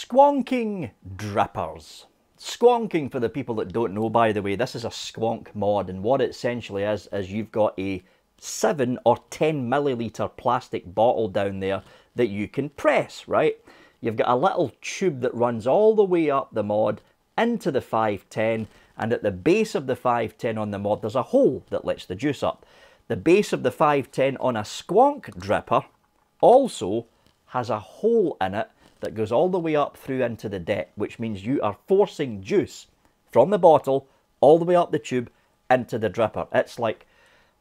Squonking drippers. Squonking, for the people that don't know, by the way, this is a squonk mod, and what it essentially is you've got a 7 or 10 milliliter plastic bottle down there that you can press, right? You've got a little tube that runs all the way up the mod into the 510, and at the base of the 510 on the mod there's a hole that lets the juice up. The base of the 510 on a squonk dripper also has a hole in it that goes all the way up through into the deck, which means you are forcing juice from the bottle all the way up the tube into the dripper.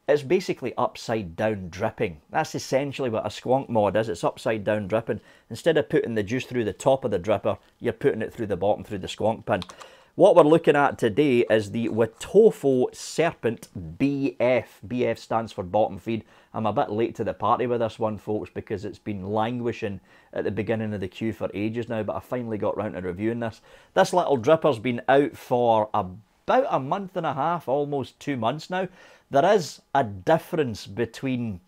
It's basically upside down dripping. That's essentially what a squonk mod is. It's upside down dripping. Instead of putting the juice through the top of the dripper, you're putting it through the bottom, through the squonk pin. What we're looking at today is the Wotofo Serpent BF. BF stands for bottom feed. I'm a bit late to the party with this one, folks, because it's been languishing at the beginning of the queue for ages now, but I finally got round to reviewing this. This little dripper's been out for about a month and a half, almost 2 months now. There is a difference between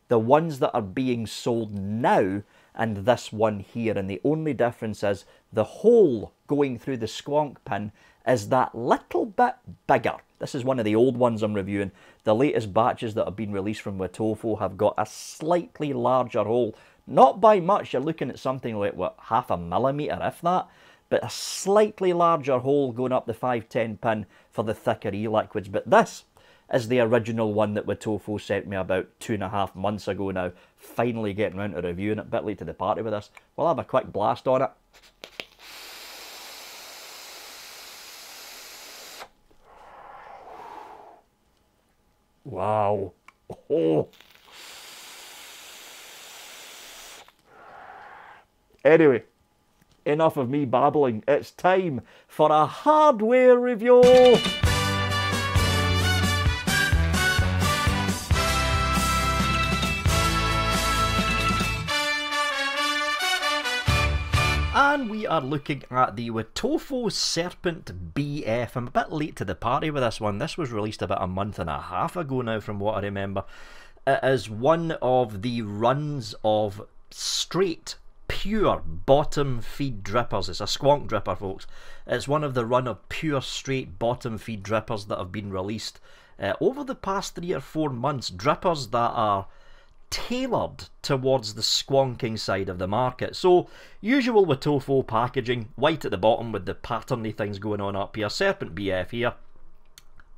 the ones that are being sold now and this one here, and the only difference is the hole going through the squonk pin is that little bit bigger. This is one of the old ones I'm reviewing. The latest batches that have been released from Wotofo have got a slightly larger hole. Not by much, you're looking at something like, what, half a millimetre, if that, but a slightly larger hole going up the 510 pin for the thicker e-liquids. But this is the original one that Wotofo sent me about 2.5 months ago now. Finally getting round to reviewing it. A bit late to the party with this. We'll have a quick blast on it. Wow. Oh. Anyway, enough of me babbling. It's time for a hardware review. And we are looking at the Wotofo Serpent BF. I'm a bit late to the party with this one. This was released about a month and a half ago now, from what I remember. It is one of the runs of straight, pure bottom feed drippers. It's a squonk dripper, folks. It's one of the run of pure straight bottom feed drippers that have been released over the past 3 or 4 months. Drippers that are tailored towards the squonking side of the market. So, usual Wotofo packaging, white at the bottom with the patterny things going on up here, Serpent BF here,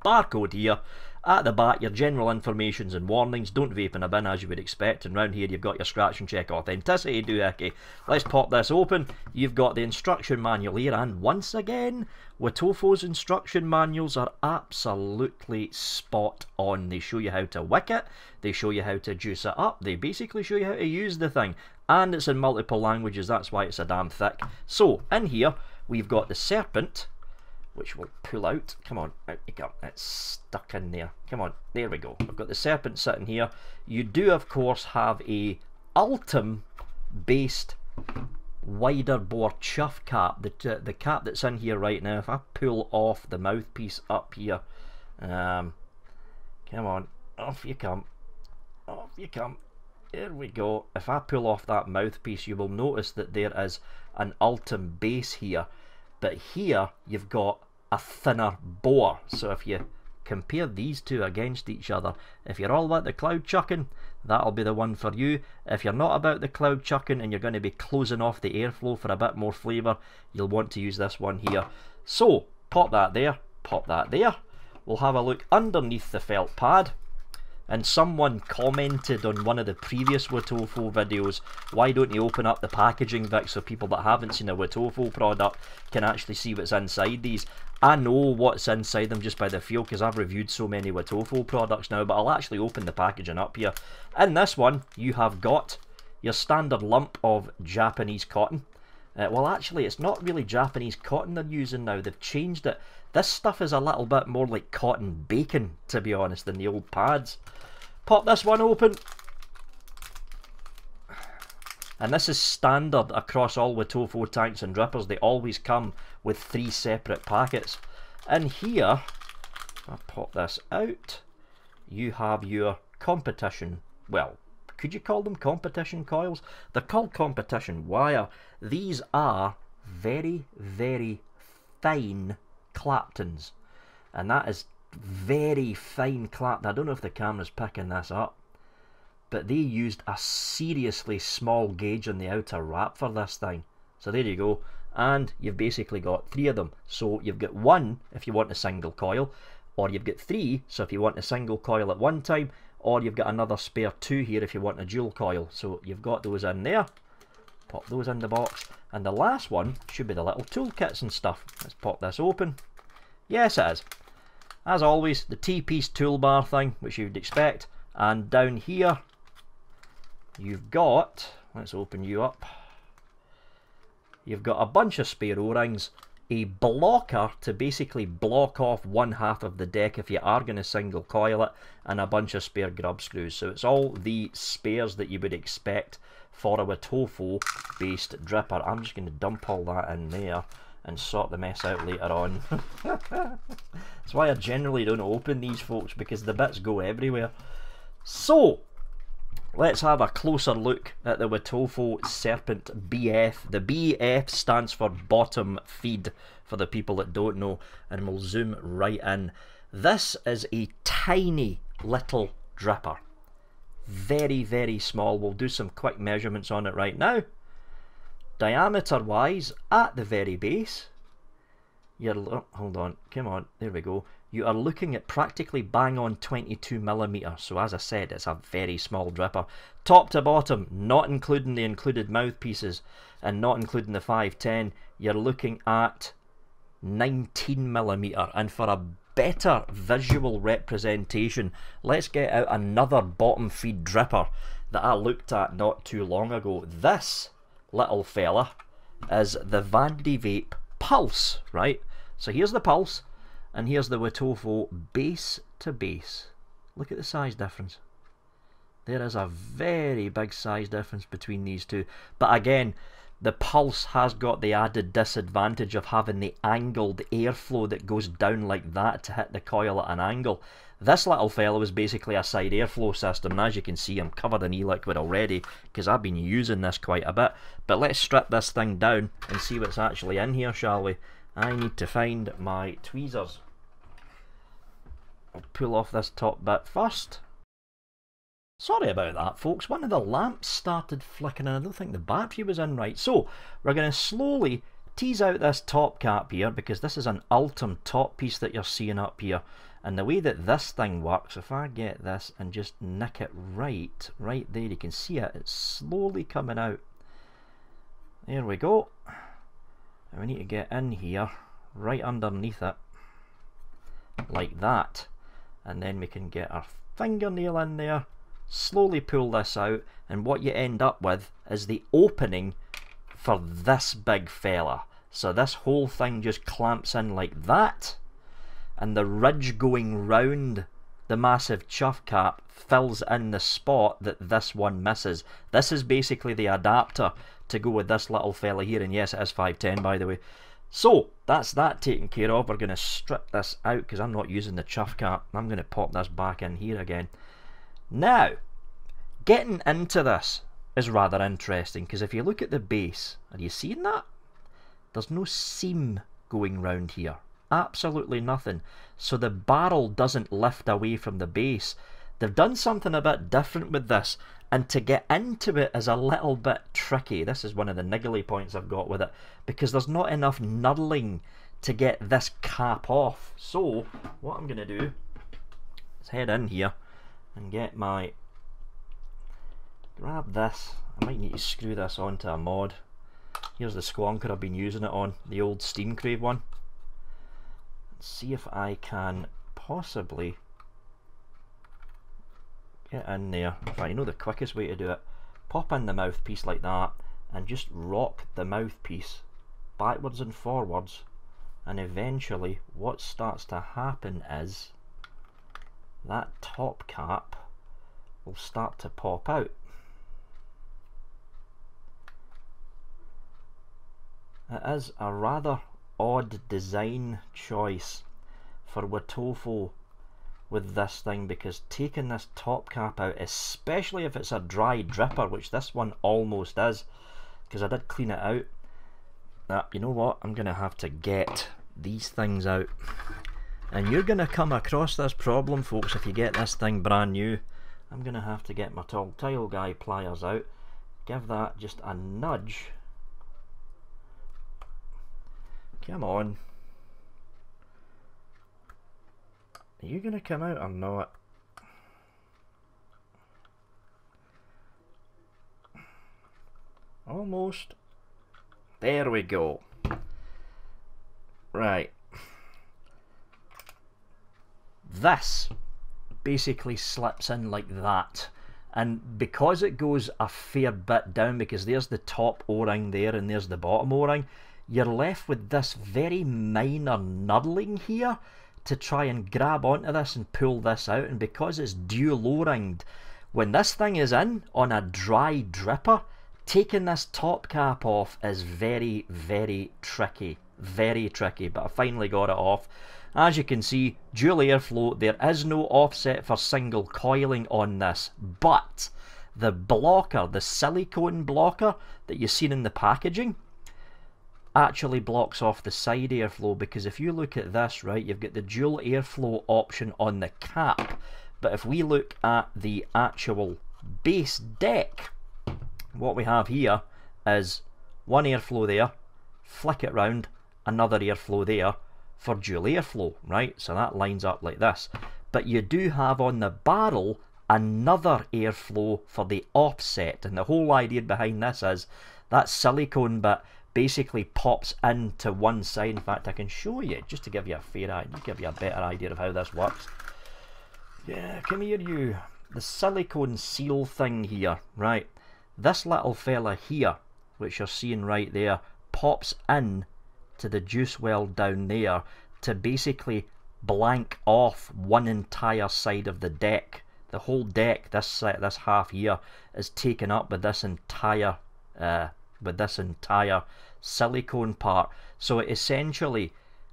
barcode here, at the back your general informations and warnings, don't vape in a bin as you would expect, and round here you've got your scratch and check authenticity doohickey. Let's pop this open. You've got the instruction manual here, and once again, Wotofo's instruction manuals are absolutely spot on. They show you how to wick it, they show you how to juice it up, they basically show you how to use the thing, and it's in multiple languages, that's why it's a damn thick. So, in here, we've got the Serpent, which we'll pull out. Come on, out you come. It's stuck in there. Come on, there we go. I've got the Serpent sitting here. You do, of course, have a Ultim-based wider bore chuff cap. The cap that's in here right now, if I pull off the mouthpiece up here, come on, off you come. Off you come. There we go. If I pull off that mouthpiece, you will notice that there is an Ultim base here. But here you've got a thinner bore. So if you compare these two against each other, if you're all about the cloud chucking, that'll be the one for you. If you're not about the cloud chucking and you're going to be closing off the airflow for a bit more flavour, you'll want to use this one here. So pop that there, pop that there. We'll have a look underneath the felt pad. And someone commented on one of the previous Wotofo videos, why don't you open up the packaging, Vic, so people that haven't seen a Wotofo product can actually see what's inside these. I know what's inside them just by the feel, because I've reviewed so many Wotofo products now, but I'll actually open the packaging up here. In this one, you have got your standard lump of Japanese cotton. Well, actually, it's not really Japanese cotton they're using now. They've changed it. This stuff is a little bit more like cotton bacon, to be honest, than the old pads. Pop this one open. And this is standard across all Wotofo tanks and drippers. They always come with 3 separate packets. And here, I'll pop this out, you have your competition, well, could you call them competition coils? They're called competition wire. These are very, very fine Claptons. And that is very fine Clapton. I don't know if the camera's picking this up, but they used a seriously small gauge on the outer wrap for this thing. So there you go. And you've basically got 3 of them. So you've got 1 if you want a single coil, or you've got 3, so if you want a single coil at one time, or you've got another spare 2 here if you want a dual coil. So you've got those in there. Pop those in the box. And the last one should be the little toolkits and stuff. Let's pop this open. Yes, it is. As always, the T-piece toolbar thing, which you'd expect. And down here, you've got, let's open you up. You've got a bunch of spare O-rings, a blocker to basically block off one half of the deck if you are going to single coil it, and a bunch of spare grub screws. So it's all the spares that you would expect for a Wotofo based dripper. I'm just going to dump all that in there and sort the mess out later on. That's why I generally don't open these, folks, because the bits go everywhere. So let's have a closer look at the Wotofo Serpent BF. The BF stands for bottom feed, for the people that don't know, and we'll zoom right in. This is a tiny little dripper. Very, very small. We'll do some quick measurements on it right now. Diameter wise, at the very base, you're, hold on, come on, there we go. You are looking at practically bang on 22mm. So as I said, it's a very small dripper. Top to bottom, not including the included mouthpieces and not including the 510, you're looking at 19mm. And for a better visual representation, let's get out another bottom feed dripper that I looked at not too long ago. This little fella is the Vandy Vape Pulse, right? So here's the Pulse, and here's the Wotofo base to base. Look at the size difference. There is a very big size difference between these two. But again, the Pulse has got the added disadvantage of having the angled airflow that goes down like that to hit the coil at an angle. This little fellow is basically a side airflow system, and as you can see, I'm covered in e-liquid already because I've been using this quite a bit. But let's strip this thing down and see what's actually in here, shall we? I need to find my tweezers. I'll pull off this top bit first. Sorry about that, folks. One of the lamps started flickering and I don't think the battery was in right. So we're going to slowly tease out this top cap here, because this is an Ultim top piece that you're seeing up here. And the way that this thing works, if I get this and just nick it right there, you can see it, it's slowly coming out. There we go. And we need to get in here, right underneath it, like that. And then we can get our fingernail in there, slowly pull this out, and what you end up with is the opening for this big fella. So this whole thing just clamps in like that, and the ridge going round the massive chuff cap fills in the spot that this one misses. This is basically the adapter to go with this little fella here, and yes, it is 510 by the way. So that's that taken care of. We're going to strip this out because I'm not using the chuff cap. I'm going to pop this back in here again. Now, getting into this is rather interesting, because if you look at the base, are you seeing that? There's no seam going round here. Absolutely nothing. So the barrel doesn't lift away from the base. They've done something a bit different with this, and to get into it is a little bit tricky. This is one of the niggly points I've got with it, because there's not enough knurling to get this cap off. So what I'm going to do is head in here and get my, grab this. I might need to screw this onto a mod. Here's the squonker I've been using it on, the old Steam Crave one. Let's see if I can possibly get in there. In fact, you know the quickest way to do it? Pop in the mouthpiece like that and just rock the mouthpiece backwards and forwards, and eventually what starts to happen is that top cap will start to pop out. It is a rather odd design choice for Wotofo with this thing, because taking this top cap out, especially if it's a dry dripper, which this one almost is, because I did clean it out, You know what? I'm going to have to get these things out. And you're going to come across this problem, folks, if you get this thing brand new. I'm going to have to get my tile guy pliers out. Give that just a nudge. Come on. Are you going to come out or not? Almost. There we go. Right. This basically slips in like that. And because it goes a fair bit down, because there's the top O-ring there and there's the bottom O-ring, you're left with this very minor knurling here to try and grab onto this and pull this out. And because it's dual O-ringed, when this thing is in on a dry dripper, taking this top cap off is very, very tricky. Very tricky, but I finally got it off. As you can see, dual airflow, there is no offset for single coiling on this, but the blocker, the silicone blocker that you've seen in the packaging, actually blocks off the side airflow, because if you look at this, right, you've got the dual airflow option on the cap, but if we look at the actual base deck, what we have here is one airflow there, flick it round, another airflow there for dual airflow, right? So that lines up like this. But you do have on the barrel another airflow for the offset, and the whole idea behind this is that silicone bit basically pops into one side. In fact, I can show you just to give you a fair idea, give you a better idea of how this works. Yeah, come here you. The silicone seal thing here, right? This little fella here, which you're seeing right there, pops in to the juice well down there to basically blank off one entire side of the deck. The whole deck, this half here, is taken up with this entire silicone part. So it essentially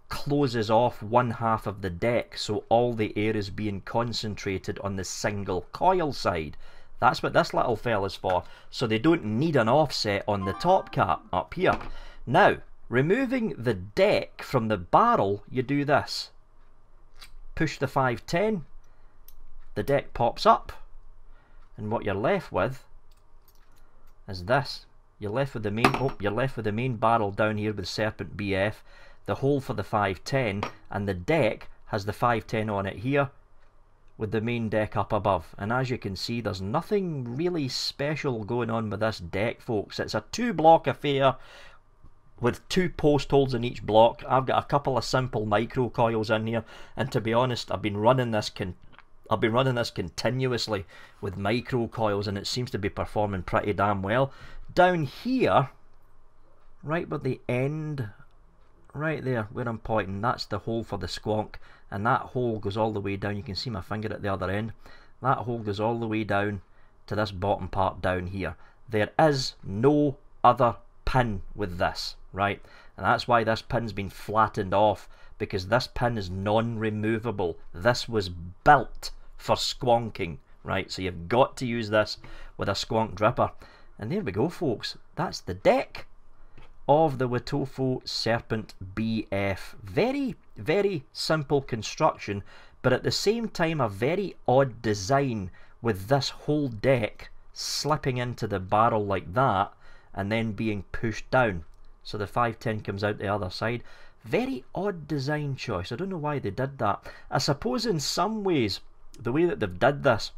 closes off one half of the deck, so all the air is being concentrated on the single coil side. That's what this little fella's for. So they don't need an offset on the top cap up here. Now, removing the deck from the barrel, you do this. Push the 510, the deck pops up, and what you're left with is this. You're left with the main barrel down here with Serpent BF, the hole for the 510, and the deck has the 510 on it here, with the main deck up above. And as you can see, there's nothing really special going on with this deck, folks. It's a 2-block affair with 2 post holes in each block. I've got a couple of simple micro coils in here, and to be honest, I've been running this continuously with micro coils, and it seems to be performing pretty damn well. Down here, right by the end, right there where I'm pointing, that's the hole for the squonk, and that hole goes all the way down. You can see my finger at the other end. That hole goes all the way down to this bottom part down here. There is no other pin with this, right? And that's why this pin's been flattened off, because this pin is non-removable. This was built for squonking, right? So you've got to use this with a squonk dripper. And there we go, folks. That's the deck of the Wotofo Serpent BF. Very, very simple construction, but at the same time a very odd design, with this whole deck slipping into the barrel like that and then being pushed down. So the 510 comes out the other side. Very odd design choice. I don't know why they did that. I suppose in some ways, the way that they've did this,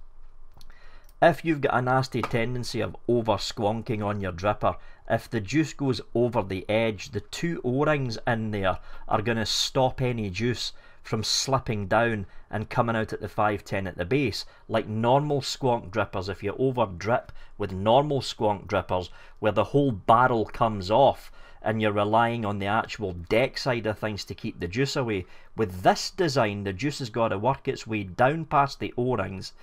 if you've got a nasty tendency of over squonking on your dripper, if the juice goes over the edge, the 2 O-rings in there are going to stop any juice from slipping down and coming out at the 510 at the base. Like normal squonk drippers, if you over drip with normal squonk drippers where the whole barrel comes off and you're relying on the actual deck side of things to keep the juice away, with this design the juice has got to work its way down past the O-rings,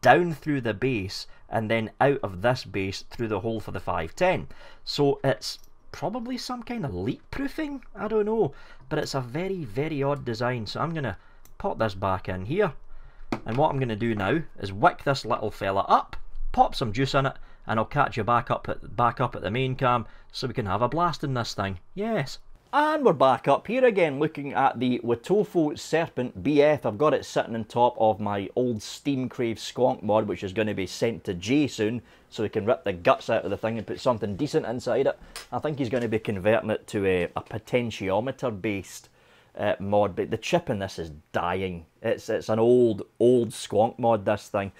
down through the base, and then out of this base through the hole for the 510. So it's probably some kind of leak proofing, I don't know, but it's a very, very odd design. So I'm going to pop this back in here, and what I'm going to do now is wick this little fella up, pop some juice in it, and I'll catch you back up at the main cam so we can have a blast in this thing. Yes. And we're back up here again looking at the Wotofo Serpent BF. I've got it sitting on top of my old Steam Crave Squonk mod, which is going to be sent to Jay soon, so we can rip the guts out of the thing and put something decent inside it. I think he's going to be converting it to a potentiometer based mod, but the chip in this is dying. It's an old Squonk mod, this thing.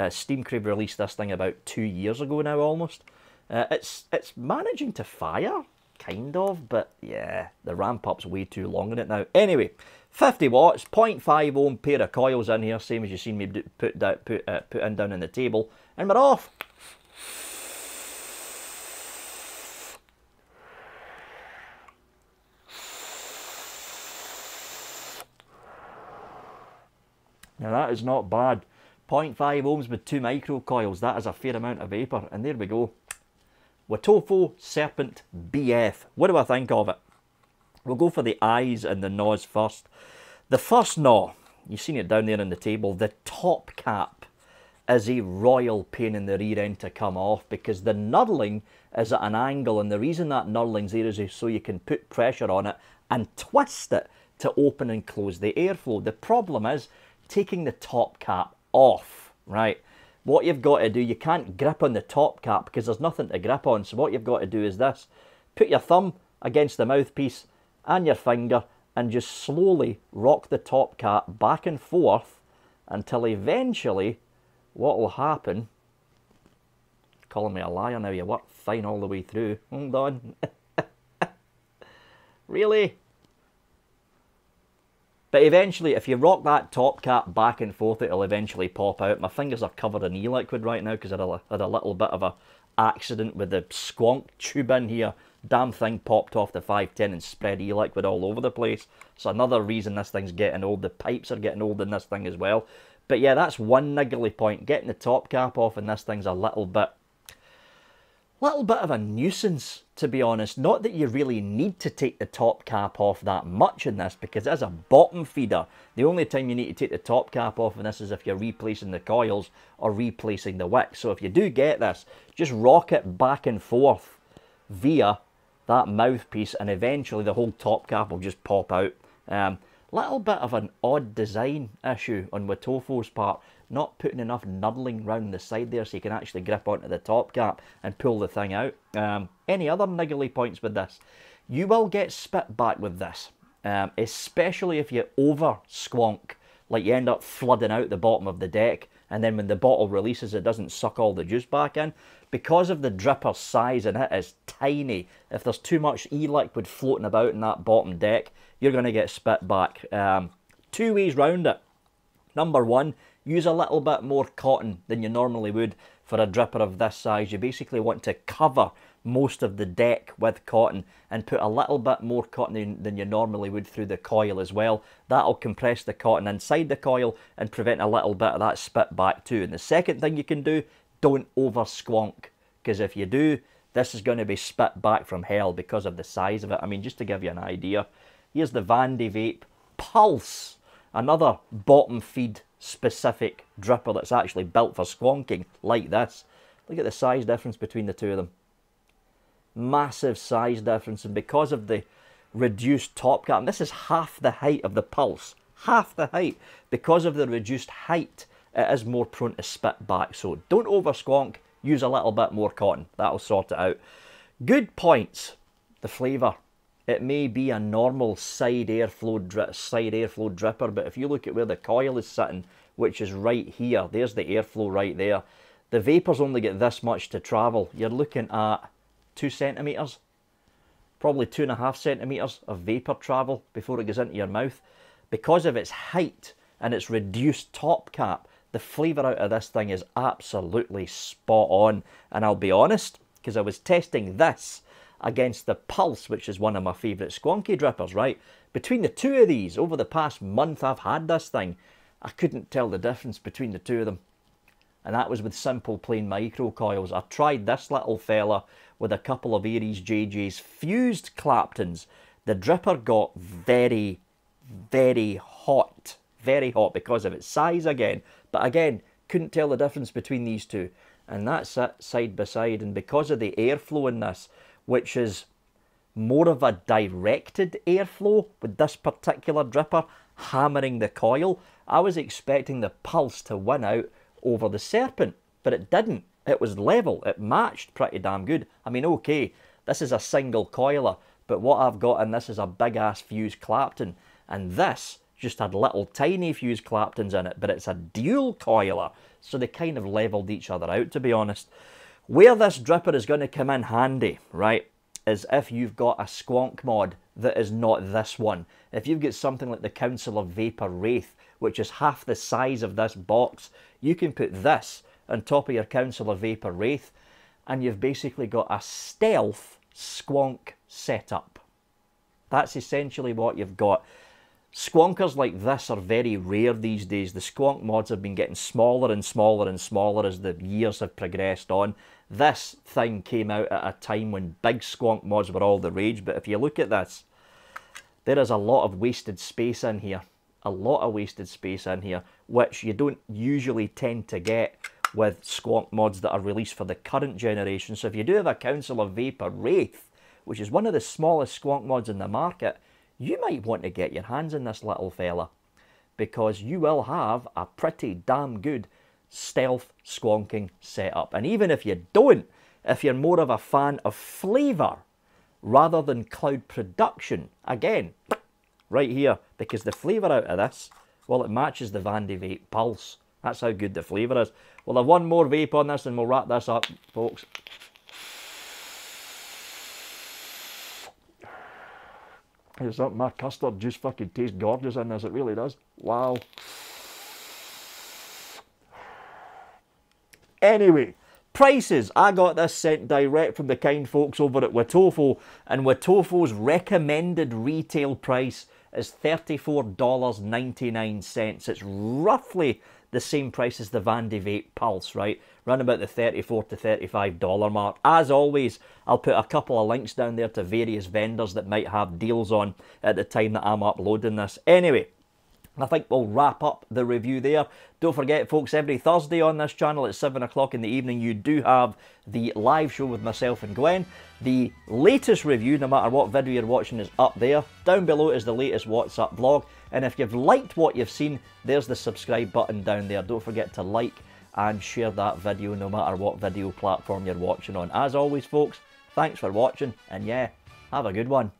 Steam Crave released this thing about 2 years ago now almost. It's managing to fire, kind of, but yeah, the ramp up's way too long in it now. Anyway, 50 watts, 0.5 ohm pair of coils in here, same as you've seen me put in down on the table, and we're off. Now that is not bad. 0.5 ohms with 2 micro coils, that is a fair amount of vapour, and there we go. Wotofo Serpent BF. What do I think of it? We'll go for the eyes and the nose first. The first gnaw, you've seen it down there on the table, the top cap is a royal pain in the rear end to come off because the knurling is at an angle, and the reason that knurling's there is so you can put pressure on it and twist it to open and close the airflow. The problem is taking the top cap off, right? What you've got to do, you can't grip on the top cap because there's nothing to grip on. So what you've got to do is this. Put your thumb against the mouthpiece and your finger and just slowly rock the top cap back and forth until eventually what will happen... Calling me a liar now, you worked fine all the way through. Hold on. Really? But eventually, if you rock that top cap back and forth, it'll eventually pop out. My fingers are covered in e-liquid right now because I had a little bit of a accident with the Squonk tube in here. Damn thing popped off the 510 and spread e-liquid all over the place. So another reason this thing's getting old. The pipes are getting old in this thing as well. But yeah, that's one niggly point. Getting the top cap off in this thing's a little bit of a nuisance, to be honest. Not that you really need to take the top cap off that much in this, because as a bottom feeder, the only time you need to take the top cap off in this is if you're replacing the coils or replacing the wick. So if you do get this, just rock it back and forth via that mouthpiece and eventually the whole top cap will just pop out. Little bit of an odd design issue on Wotofo's part. Not putting enough knurling round the side there so you can actually grip onto the top cap and pull the thing out. Any other niggly points with this? You will get spit back with this, especially if you over squonk, like you end up flooding out the bottom of the deck, and then when the bottle releases it doesn't suck all the juice back in. Because of the dripper's size and it is tiny, if there's too much e-liquid floating about in that bottom deck, you're going to get spit back. 2 ways round it. Number one, use a little bit more cotton than you normally would for a dripper of this size. You basically want to cover most of the deck with cotton and put a little bit more cotton than you normally would through the coil as well. That'll compress the cotton inside the coil and prevent a little bit of that spit back too. And the second thing you can do, don't over squonk, because if you do, this is going to be spit back from hell because of the size of it. I mean, just to give you an idea, here's the Vandy Vape Pulse, another bottom feed specific dripper that's actually built for squonking like this. Look at the size difference between the two of them. Massive size difference, and because of the reduced top cap, and this is half the height of the Pulse, half the height, because of the reduced height, it is more prone to spit back. So don't over squonk, use a little bit more cotton, that'll sort it out. Good points, the flavour. It may be a normal side airflow dripper, but if you look at where the coil is sitting, which is right here, there's the airflow right there. The vapours only get this much to travel. You're looking at 2 centimetres, probably 2.5 centimetres of vapour travel before it goes into your mouth. Because of its height and its reduced top cap, the flavour out of this thing is absolutely spot on. And I'll be honest, because I was testing this against the Pulse, which is one of my favourite squonky drippers, right? Between the two of these, over the past month I've had this thing, I couldn't tell the difference between the two of them. And that was with simple plain micro coils. I tried this little fella with a couple of Aries JJ's fused Claptons. The dripper got very, very hot because of its size again. But again, couldn't tell the difference between these two. and that's it side by side. And because of the airflow in this, which is more of a directed airflow with this particular dripper hammering the coil, I was expecting the pulse to win out over the Serpent, but it didn't. It was level. It matched pretty damn good. I mean, okay, this is a single coiler, but what I've got in this is a big ass fuse Clapton, and this just had little tiny fuse Claptons in it, but it's a dual coiler, so they kind of leveled each other out, to be honest. Where this dripper is going to come in handy, right, is if you've got a squonk mod that is not this one. If you've got something like the Council of Vapor Wraith, which is half the size of this box, you can put this on top of your Council of Vapor Wraith, and you've basically got a stealth squonk setup. That's essentially what you've got. Squonkers like this are very rare these days. The squonk mods have been getting smaller and smaller and smaller as the years have progressed on. This thing came out at a time when big squonk mods were all the rage, but if you look at this, there is a lot of wasted space in here. A lot of wasted space in here, which you don't usually tend to get with squonk mods that are released for the current generation. So if you do have a Council of Vapor Wraith, which is one of the smallest squonk mods in the market, you might want to get your hands on this little fella, because you will have a pretty damn good stealth squonking setup. And even if you don't, if you're more of a fan of flavour rather than cloud production, again, right here, because the flavour out of this, well, it matches the Vandy Vape Pulse. That's how good the flavour is. We'll have one more vape on this and we'll wrap this up, folks. Here's something, my custard juice fucking tastes gorgeous in this, it really does. Wow. Anyway, prices. I got this sent direct from the kind folks over at Watofo, and Watofo's recommended retail price is $34.99. It's roughly the same price as the Vandy Vape Pulse, right? Around about the $34 to $35 mark. As always, I'll put a couple of links down there to various vendors that might have deals on at the time that I'm uploading this. Anyway, I think we'll wrap up the review there. Don't forget, folks, every Thursday on this channel at 7 o'clock in the evening, you do have the live show with myself and Gwen. The latest review, no matter what video you're watching, is up there. Down below is the latest WhatsApp vlog. And if you've liked what you've seen, there's the subscribe button down there. Don't forget to like and share that video, no matter what video platform you're watching on. As always, folks, thanks for watching, and yeah, have a good one.